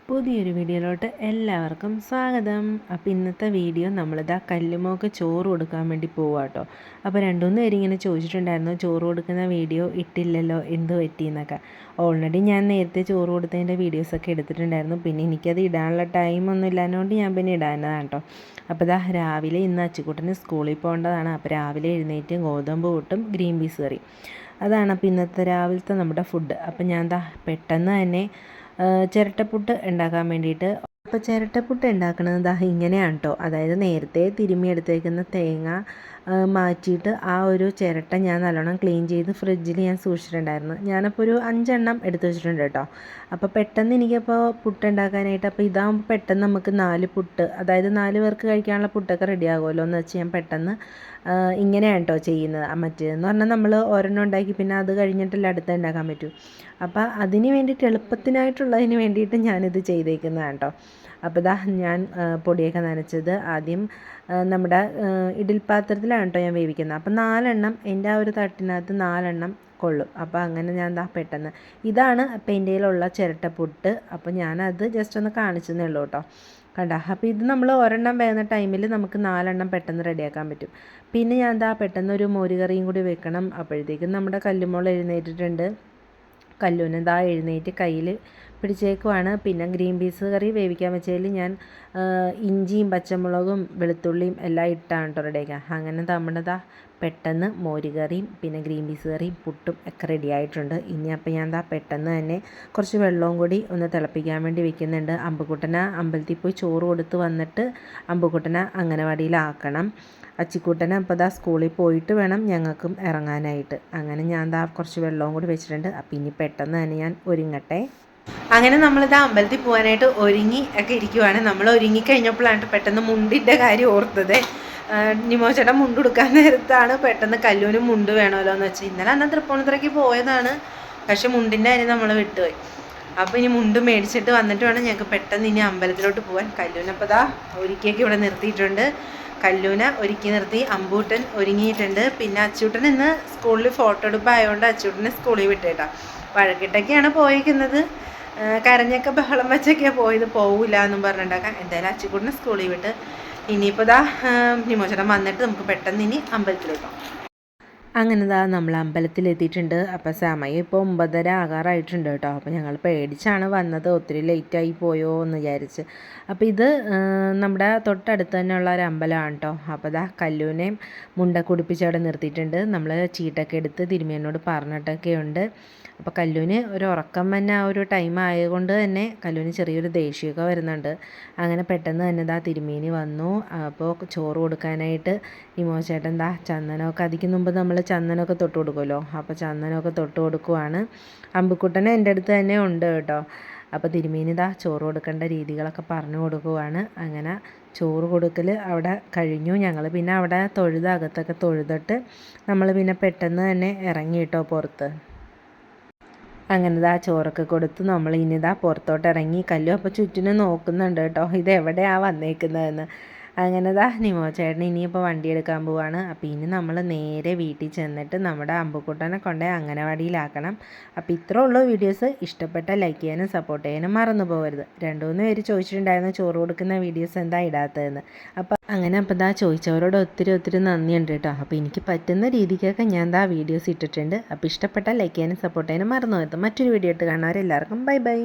പുതിയൊരു വീഡിയോയിലോട്ട് എല്ലാവർക്കും സ്വാഗതം. അപ്പോൾ ഇന്നത്തെ വീഡിയോ നമ്മളിതാ കല്ലുമോക്ക് ചോറ് കൊടുക്കാൻ വേണ്ടി പോവാം കേട്ടോ. അപ്പോൾ 2-3 പേര് ഇങ്ങനെ ചോദിച്ചിട്ടുണ്ടായിരുന്നു, ചോറ് കൊടുക്കുന്ന വീഡിയോ ഇട്ടില്ലല്ലോ, എന്ത് പറ്റിയെന്നൊക്കെ. ഓൾറെഡി ഞാൻ നേരത്തെ ചോറ് കൊടുത്തതിൻ്റെ വീഡിയോസൊക്കെ എടുത്തിട്ടുണ്ടായിരുന്നു. പിന്നെ എനിക്കത് ഇടാനുള്ള ടൈമൊന്നും ഇല്ലാത്തതുകൊണ്ട് ഞാൻ പിന്നെ ഇടാനതാണ് കേട്ടോ. അപ്പോൾ ഇതാ രാവിലെ ഇന്ന് അച്ചുക്കുട്ടന് സ്കൂളിൽ പോകേണ്ടതാണ്. അപ്പോൾ രാവിലെ എഴുന്നേറ്റ് ഗോതമ്പ് പുട്ടും ഗ്രീൻ പീസ് കറി, അതാണ് അപ്പോൾ ഇന്നത്തെ രാവിലത്തെ നമ്മുടെ ഫുഡ്. അപ്പോൾ ഞാൻ പെട്ടെന്ന് തന്നെ ചിരട്ടപ്പുട്ട് ഉണ്ടാക്കാൻ വേണ്ടിയിട്ട്, അപ്പോൾ ചിരട്ടപ്പുട്ട് ഉണ്ടാക്കുന്നത് ഇങ്ങനെയാണ് കേട്ടോ. അതായത് നേരത്തെ തിരുമ്മി എടുത്തേക്കുന്ന തേങ്ങ മാറ്റിയിട്ട് ആ ഒരു ചിരട്ട ഞാൻ നല്ലോണം ക്ലീൻ ചെയ്ത് ഫ്രിഡ്ജിൽ ഞാൻ സൂക്ഷിച്ചിട്ടുണ്ടായിരുന്നു. ഞാനപ്പോൾ ഒരു 5 എണ്ണം എടുത്ത് വെച്ചിട്ടുണ്ട് കേട്ടോ. അപ്പോൾ പെട്ടെന്ന് എനിക്കപ്പോൾ പുട്ട് ഉണ്ടാക്കാനായിട്ട്, അപ്പോൾ ഇതാകുമ്പോൾ പെട്ടെന്ന് നമുക്ക് 4 പുട്ട്, അതായത് 4 പേർക്ക് കഴിക്കാനുള്ള പുട്ടൊക്കെ റെഡി ആകുമല്ലോ എന്ന് വെച്ച് ഞാൻ പെട്ടെന്ന് ഇങ്ങനെയാണ് കേട്ടോ ചെയ്യുന്നത്. മറ്റേതെന്ന് പറഞ്ഞാൽ നമ്മൾ ഒരെണ്ണം ഉണ്ടാക്കി പിന്നെ അത് കഴിഞ്ഞിട്ടല്ല അടുത്ത ഉണ്ടാക്കാൻ പറ്റൂ. അപ്പോൾ അതിന് വേണ്ടിയിട്ട് എളുപ്പത്തിനായിട്ടുള്ളതിന് വേണ്ടിയിട്ട് ഞാനിത് ചെയ്തേക്കുന്നതാണ് കേട്ടോ. അപ്പോൾ ഞാൻ പൊടിയൊക്കെ നനച്ചത് ആദ്യം നമ്മുടെ ഇഡ്ഡലിപ്പാത്രത്തിലാണ് കേട്ടോ ഞാൻ വേവിക്കുന്നത്. അപ്പോൾ 4 എണ്ണം എൻ്റെ ആ ഒരു തട്ടിനകത്ത് 4 എണ്ണം കൊള്ളും. അപ്പോൾ അങ്ങനെ ഞാൻ പെട്ടെന്ന്, ഇതാണ് അപ്പോൾ എൻ്റെ കയ്യിലുള്ള ചിരട്ടപ്പുട്ട്. അപ്പോൾ ഞാനത് ജസ്റ്റ് ഒന്ന് കാണിച്ചെന്നേ ഉള്ളൂ കേട്ടോ. കണ്ടോ? അപ്പോൾ ഇത് നമ്മൾ ഒരെണ്ണം വേകുന്ന ടൈമിൽ നമുക്ക് 4 എണ്ണം പെട്ടെന്ന് റെഡിയാക്കാൻ പറ്റും. പിന്നെ ഞാൻ പെട്ടെന്ന് ഒരു മോരുകറിയും കൂടി വെക്കണം. അപ്പോഴത്തേക്കും നമ്മുടെ കല്ലുമോൾ എഴുന്നേറ്റിട്ടുണ്ട്. കല്ലൂന് എഴുന്നേറ്റ് കയ്യിൽ പിടിച്ചേക്കുവാണ്. പിന്നെ ഗ്രീൻ പീസ് കറി വേവിക്കാൻ വെച്ചതിൽ ഞാൻ ഇഞ്ചിയും പച്ചമുളകും വെളുത്തുള്ളിയും എല്ലാം ഇട്ടാണ് കേട്ടോ റെഡിയാക്കുക. അങ്ങനെ നമ്മുടെ പെട്ടെന്ന് മോരുകറിയും പിന്നെ ഗ്രീൻ പീസ് കറിയും പുട്ടും ഒക്കെ റെഡി ആയിട്ടുണ്ട്. ഇനി അപ്പോൾ ഞാൻ പെട്ടെന്ന് തന്നെ കുറച്ച് വെള്ളവും കൂടി ഒന്ന് തിളപ്പിക്കാൻ വേണ്ടി വെക്കുന്നുണ്ട്. അമ്പുക്കുട്ടനെ അമ്പലത്തിൽ പോയി ചോറ് കൊടുത്ത് വന്നിട്ട് അമ്പുക്കുട്ടനെ അംഗനവാടിയിലാക്കണം. അച്ചിക്കുട്ടനെ അപ്പോൾ സ്കൂളിൽ പോയിട്ട് വേണം ഞങ്ങൾക്കും ഇറങ്ങാനായിട്ട്. അങ്ങനെ ഞാൻ കുറച്ച് വെള്ളവും കൂടി വെച്ചിട്ടുണ്ട്. അപ്പോൾ ഇനി പെട്ടെന്ന് തന്നെ ഞാൻ ഒരുങ്ങട്ടെ. അങ്ങനെ നമ്മളിതാ അമ്പലത്തിൽ പോകാനായിട്ട് ഒരുങ്ങി ഒക്കെ ഇരിക്കുവാണ്. നമ്മൾ ഒരുങ്ങിക്കഴിഞ്ഞപ്പോഴാണ് പെട്ടെന്ന് മുണ്ടിൻ്റെ കാര്യം ഓർത്തത്. നിമോചേട്ടൻ മുണ്ട് കൊടുക്കാൻ നേരത്താണ് പെട്ടെന്ന് കല്ലൂന് മുണ്ട് വേണമല്ലോ എന്ന് വെച്ചാൽ, ഇന്നലെ അന്ന് തൃപ്പൂണിത്തുറയ്ക്ക് പോയതാണ്, പക്ഷെ മുണ്ടിൻ്റെ കാര്യം നമ്മൾ വിട്ടുപോയി. അപ്പോൾ ഇനി മുണ്ട് മേടിച്ചിട്ട് വന്നിട്ട് വേണം ഞങ്ങൾക്ക് പെട്ടെന്ന് ഇനി അമ്പലത്തിലോട്ട് പോകാൻ. കല്ലൂനപ്പോൾ ഒരുക്കിയൊക്കെ ഇവിടെ നിർത്തിയിട്ടുണ്ട്. കല്ലൂന ഒരുക്കി നിർത്തി. അമ്പൂട്ടൻ ഒരുങ്ങിയിട്ടുണ്ട്. പിന്നെ അച്ചൂട്ടൻ ഇന്ന് സ്കൂളിൽ ഫോട്ടോ എടുപ്പായതുകൊണ്ട് അച്ചൂട്ടനെ സ്കൂളിൽ വിട്ടേട്ടാ. വഴക്കിട്ടൊക്കെയാണ് പോയിരിക്കുന്നത്. കരഞ്ഞൊക്കെ ബഹളം വെച്ചൊക്കെയാണ് പോയത്. പോവില്ല എന്നും പറഞ്ഞിട്ടുണ്ടാക്കാം. എന്തായാലും അച്ചുകൂട്ടിനെ സ്കൂളിൽ വിട്ട് ഇനിയിപ്പോൾ നിമോചനം വന്നിട്ട് നമുക്ക് പെട്ടെന്ന് ഇനി അമ്പലത്തിലോട്ടോ. അങ്ങനെ നമ്മൾ അമ്പലത്തിലെത്തിയിട്ടുണ്ട്. അപ്പോൾ സമയം ഇപ്പോൾ 9:30 ആകാറായിട്ടുണ്ട് കേട്ടോ. അപ്പോൾ ഞങ്ങൾ പേടിച്ചാണ് വന്നത്, ഒത്തിരി ലേറ്റായി പോയോ എന്ന് വിചാരിച്ച്. അപ്പോൾ ഇത് നമ്മുടെ തൊട്ടടുത്ത് തന്നെയുള്ള ഒരു അമ്പലമാണ് കേട്ടോ. അപ്പോൾ കല്ലൂനെയും മുണ്ട കുടിപ്പിച്ച് അവിടെ നിർത്തിയിട്ടുണ്ട്. നമ്മൾ ചീട്ടൊക്കെ എടുത്ത് തിരുമേനോട് പറഞ്ഞിട്ടൊക്കെ ഉണ്ട്. അപ്പോൾ കല്ലൂന് ഒരു ഉറക്കം തന്നെ ആ ഒരു ടൈം ആയതുകൊണ്ട് തന്നെ കല്ലൂന് ചെറിയൊരു ദേഷ്യമൊക്കെ വരുന്നുണ്ട്. അങ്ങനെ പെട്ടെന്ന് തന്നെ തിരുമേനി വന്നു. അപ്പോൾ ചോറ് കൊടുക്കാനായിട്ട് നിമോചേട്ടൻ ചന്ദനമൊക്കെ അതിക്ക് മുമ്പ് നമ്മൾ ചന്ദനമൊക്കെ തൊട്ട് കൊടുക്കുമല്ലോ. അപ്പോൾ ചന്ദനമൊക്കെ തൊട്ട് കൊടുക്കുവാണ്. അമ്പുക്കുട്ടനെ എൻ്റെ അടുത്ത് തന്നെ ഉണ്ട് കേട്ടോ. അപ്പോൾ തിരുമേനി ചോറ് കൊടുക്കേണ്ട രീതികളൊക്കെ പറഞ്ഞു കൊടുക്കുവാണ്. അങ്ങനെ ചോറ് കൊടുക്കൽ അവിടെ കഴിഞ്ഞു. ഞങ്ങൾ പിന്നെ അവിടെ അകത്തൊക്കെ തൊഴുതിട്ട് നമ്മൾ പിന്നെ പെട്ടെന്ന് തന്നെ ഇറങ്ങി കേട്ടോ പുറത്ത്. അങ്ങനെ ചോറൊക്കെ കൊടുത്ത് നമ്മൾ ഇനി പുറത്തോട്ട് ഇറങ്ങി. കല്ലു അപ്പോൾ ചുറ്റിനും നോക്കുന്നുണ്ട് കേട്ടോ, ഇതെവിടെയാണ് വന്നേക്കുന്നതെന്ന്. അങ്ങനെ നിമോചേട്ടൻ ഇനിയിപ്പോൾ വണ്ടി എടുക്കാൻ പോവാണ്. അപ്പോൾ ഇനി നമ്മൾ നേരെ വീട്ടിൽ ചെന്നിട്ട് നമ്മുടെ അമ്പുക്കുട്ടനെ കൊണ്ടേ അംഗനവാടിയിലാക്കണം. അപ്പോൾ ഇത്രേ ഉള്ളൂ വീഡിയോസ്. ഇഷ്ടപ്പെട്ട ലൈക്ക് ചെയ്യാനും സപ്പോർട്ട് ചെയ്യാനും മറന്നു പോകരുത്. 2-3 പേര് ചോദിച്ചിട്ടുണ്ടായിരുന്നു ചോറ് കൊടുക്കുന്ന വീഡിയോസ് എന്താ ഇടാത്തതെന്ന്. അപ്പോൾ ചോദിച്ചവരോട് ഒത്തിരി നന്ദിയുണ്ട് കേട്ടോ. അപ്പോൾ എനിക്ക് പറ്റുന്ന രീതിക്കൊക്കെ ഞാൻ വീഡിയോസ് ഇട്ടിട്ടുണ്ട്. അപ്പോൾ ഇഷ്ടപ്പെട്ട ലൈക്ക് ചെയ്യാനും സപ്പോർട്ട് ചെയ്യാനും മറന്നു പോകരുത്. മറ്റൊരു വീഡിയോ ഇട്ട് കാണുന്നവരെല്ലാവർക്കും ബൈ ബൈ.